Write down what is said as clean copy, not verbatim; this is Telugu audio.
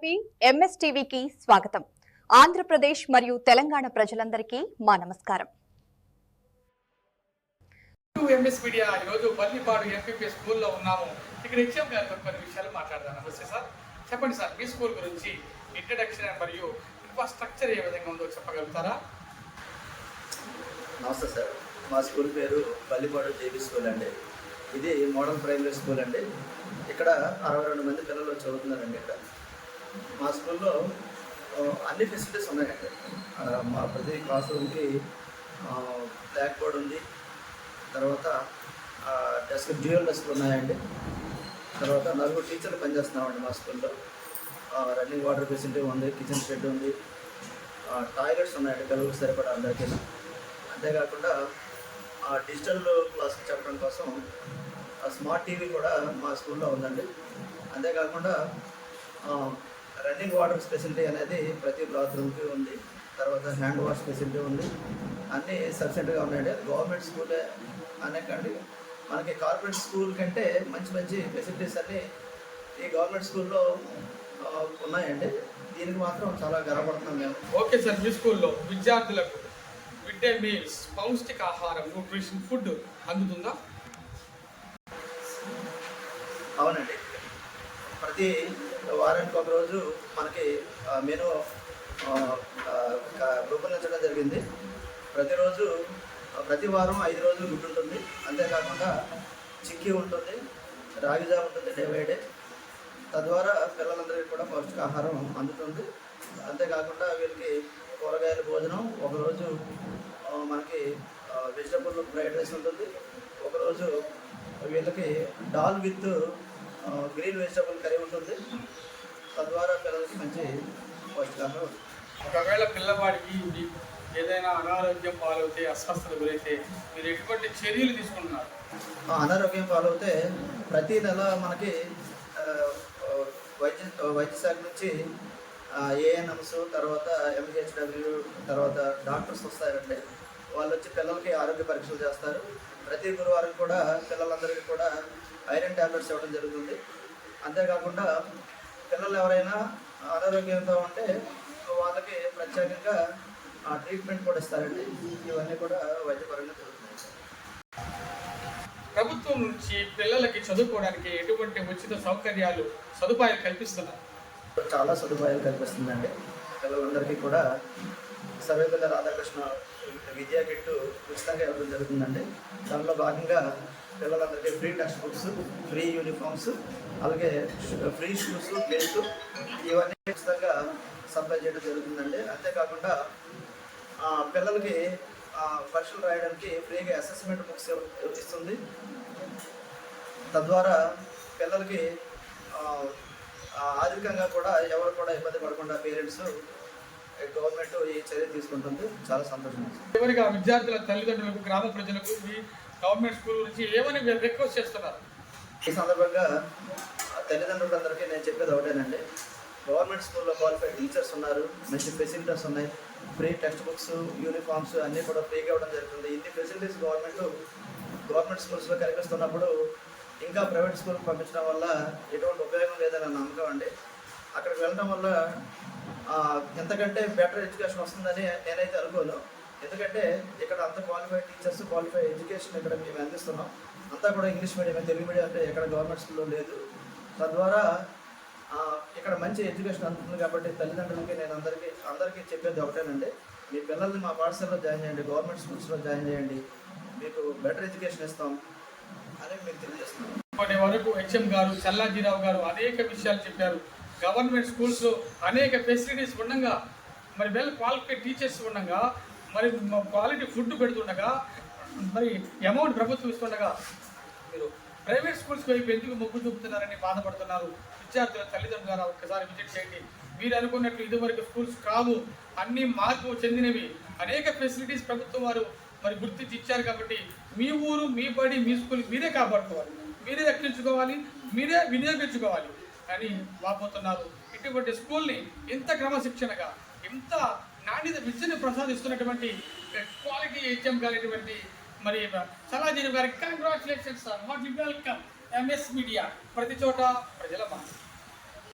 టీవీ ఎంఎస్ టీవీకి స్వాగతం. ఆంధ్రప్రదేశ్ మరియు తెలంగాణ ప్రజలందరికీ మా నమస్కారం. ఎంఎస్ మీడియా ఈరోజు బల్లిపాడు ఎంపీపీ స్కూల్లో ఉన్నాము. ఇక్కడ హెచ్ఎం గారితో కొన్ని విషయాలు మాట్లాడదాం. నమస్తే సార్, చెప్పండి సార్, మీ స్కూల్ గురించి ఇంట్రడక్షన్ మరియు ఇన్ఫ్రాస్ట్రక్చర్ ఏ విధంగా ఉందో చెప్పగలుగుతారా? నమస్తే సార్, మా స్కూల్ పేరు బల్లిపాడు జేబీ స్కూల్ అండి. ఇది మోడల్ ప్రైమరీ స్కూల్ అండి. ఇక్కడ 62 మంది పిల్లలు చదువుతున్నారండి. ఇక్కడ మా స్కూల్లో అన్ని ఫెసిలిటీస్ ఉన్నాయండి. మా ప్రతి క్లాస్ రూమ్కి బ్లాక్ బోర్డ్ ఉంది, తర్వాత డెస్క్ డ్యూయల్ డెస్క్లు ఉన్నాయండి. తర్వాత 4 టీచర్లు పనిచేస్తున్నామండి మా స్కూల్లో. రన్నింగ్ వాటర్ ఫెసిలిటీ ఉంది, కిచెన్ షెడ్ ఉంది, టాయిలెట్స్ ఉన్నాయండి పిల్లలకు సరిపడా అందరికీ. అంతేకాకుండా డిజిటల్ క్లాస్ చెప్పడం కోసం స్మార్ట్ టీవీ కూడా మా స్కూల్లో ఉందండి. అంతేకాకుండా రన్నింగ్ వాటర్ ఫెసిలిటీ అనేది ప్రతి బాత్రూమ్కి ఉంది. తర్వాత హ్యాండ్ వాష్ ఫెసిలిటీ ఉంది. అన్నీ సఫిషియెంట్గా ఉన్నాయండి. గవర్నమెంట్ స్కూలే అనేకండి, మనకి కార్పొరేట్ స్కూల్ కంటే మంచి మంచి ఫెసిలిటీస్ అన్నీ ఈ గవర్నమెంట్ స్కూల్లో ఉన్నాయండి. దీనికి మాత్రం చాలా గర్వపడుతున్నాం మేము. ఓకే సార్, మీ స్కూల్లో విద్యార్థులకు మిడ్ డే మీల్స్, పౌష్టికాహారం, న్యూట్రిషన్ ఫుడ్ అందుతుందా? అవునండి, ప్రతి వారానికి ఒక రోజు మనకి మెనూ రూపొందించడం జరిగింది. ప్రతి వారం 5 రోజులు గుడ్డు ఉంటుంది. అంతేకాకుండా చిక్కీ ఉంటుంది, రాగి జావ ఉంటుంది డే బై డే. తద్వారా పిల్లలందరికీ కూడా పౌష్టికాహారం అందుతుంది. అంతేకాకుండా వీళ్ళకి కూరగాయల భోజనం, ఒకరోజు మనకి వెజిటబుల్ ఫ్రైడ్ రైస్ ఉంటుంది, ఒకరోజు వీళ్ళకి dal with green vegetable curry ఉంటుంది. తద్వారా పిల్లలకి మంచి పౌష్టికాహారం ఉంటుంది. ఒకవేళ పిల్లవాడికి ఏదైనా అనారోగ్యం పాలవుతే, అస్వస్థత గురైతే మీరు ఎటువంటి చర్యలు తీసుకుంటున్నారు? అనారోగ్యం పాలవుతే ప్రతి నెల మనకి వైద్య శాఖ నుంచి ఏఎన్ఎంస్, తర్వాత ఎంహెచ్డబ్ల్యూ, తర్వాత డాక్టర్స్ వస్తారండి. వాళ్ళు వచ్చి పిల్లలకి ఆరోగ్య పరీక్షలు చేస్తారు. ప్రతి గురువారం కూడా పిల్లలందరికీ కూడా ఐరన్ ట్యాబ్లెట్స్ ఇవ్వడం జరుగుతుంది. అంతేకాకుండా పిల్లలు ఎవరైనా అనారోగ్యంతో ఉంటే వాళ్ళకి ప్రత్యేకంగా ట్రీట్మెంట్ కూడా ఇస్తారండి. ఇవన్నీ కూడా వైద్యపరంగా జరుగుతున్నాయి. ప్రభుత్వం నుంచి పిల్లలకి చదువుకోవడానికి ఎటువంటి ఉచిత సదుపాయాలు కల్పిస్తున్నారు? చాలా సదుపాయాలు కల్పిస్తుందండి. పిల్లలందరికీ కూడా సర్వేపల్లి రాధాకృష్ణ విద్యా కిట్టు ఉచితంగా ఇవ్వడం జరుగుతుందండి. దానిలో భాగంగా పిల్లలందరికీ free text books, free uniforms, అలాగే ఫ్రీ షూస్, ప్లేస్, ఇవన్నీ ఉచితంగా సప్లై చేయడం జరుగుతుందండి. అంతేకాకుండా పిల్లలకి పరీక్షలు రాయడానికి ఫ్రీగా అసెస్మెంట్ బుక్స్ ఇస్తుంది. తద్వారా పిల్లలకి ఆర్థికంగా కూడా ఎవరు కూడా ఇబ్బంది పడకుండా పేరెంట్స్, గవర్నమెంట్ ఈ చర్య తీసుకుంటుంది. చాలా సంతోషం. చివరిగా విద్యార్థుల తల్లిదండ్రులకు, గ్రామ ప్రజలకు మీ గవర్నమెంట్ స్కూల్ నుంచి ఏమని రిక్వెస్ట్ చేస్తున్నారు? ఈ సందర్భంగా తల్లిదండ్రులందరికీ నేను చెప్పేది ఒకటేనండి, గవర్నమెంట్ స్కూల్లో క్వాలిఫైడ్ టీచర్స్ ఉన్నారు, మంచి ఫెసిలిటీస్ ఉన్నాయి, ఫ్రీ టెక్స్ట్ బుక్స్, యూనిఫామ్స్ అన్నీ కూడా ఫ్రీగా ఇవ్వడం జరుగుతుంది. ఇన్ని ఫెసిలిటీస్ గవర్నమెంట్ స్కూల్స్లో కల్పిస్తున్నప్పుడు ఇంకా ప్రైవేట్ స్కూల్కి పంపించడం వల్ల ఎటువంటి ఉపయోగం లేదని నమ్మకం అండి. అక్కడికి వెళ్ళడం వల్ల ఎంతకంటే బెటర్ ఎడ్యుకేషన్ వస్తుందని నేనైతే అనుకోను. ఎందుకంటే ఇక్కడ అంత క్వాలిఫైడ్ టీచర్స్, క్వాలిఫైడ్ ఎడ్యుకేషన్ ఇక్కడ మేము అందిస్తున్నాం. అంతా కూడా ఇంగ్లీష్ మీడియం, తెలుగు మీడియం అంటే ఎక్కడ గవర్నమెంట్ స్కూల్లో లేదు. తద్వారా ఇక్కడ మంచి ఎడ్యుకేషన్ అందుతుంది. కాబట్టి తల్లిదండ్రులకి నేను అందరికీ చెప్పేది ఒకటేనండి, మీ పిల్లల్ని మా పాఠశాలలో జాయిన్ చేయండి, గవర్నమెంట్ స్కూల్స్లో జాయిన్ చేయండి, మీకు బెటర్ ఎడ్యుకేషన్ ఇస్తాం అని మీకు తెలియజేస్తున్నాం. ఇప్పటి వరకు హెచ్ఎం గారు, చల్లాజీరావు గారు అనేక విషయాలు చెప్పారు. గవర్నమెంట్ స్కూల్స్లో అనేక ఫెసిలిటీస్ ఉండగా, మరి వెల్ క్వాలిఫైడ్ టీచర్స్ ఉండగా, మరి క్వాలిటీ ఫుడ్ పెడుతుండగా, మరి అమౌంట్ ప్రభుత్వం ఇస్తుండగా మీరు ప్రైవేట్ స్కూల్స్కి వైపు ఎందుకు మొగ్గు చూపుతున్నారని బాధపడుతున్నారు. విద్యార్థుల తల్లిదండ్రుల ద్వారా ఒక్కసారి విజిట్ చేయండి. మీరు అనుకున్నట్లు ఇదివరకు స్కూల్స్ కావు, అన్నీ మార్పు చెందినవి. అనేక ఫెసిలిటీస్ ప్రభుత్వం వారు మరి గుర్తించి ఇచ్చారు. కాబట్టి మీ ఊరు, మీ బడి, మీ స్కూల్ మీరే కాపాడుకోవాలి, మీరే రక్షించుకోవాలి, మీరే వినియోగించుకోవాలి అని వాపోతున్నారు. ఇటువంటి స్కూల్ని ఇంత క్రమశిక్షణగా, ఇంత నాణ్యత విద్యను ప్రసాదిస్తున్నటువంటి క్వాలిటీ హెచ్ఎం కానిటువంటి మరి చల్లాజీరావు గారికి congratulations sir. Heartily welcome MS media, ప్రతి చోట ప్రజల మాట.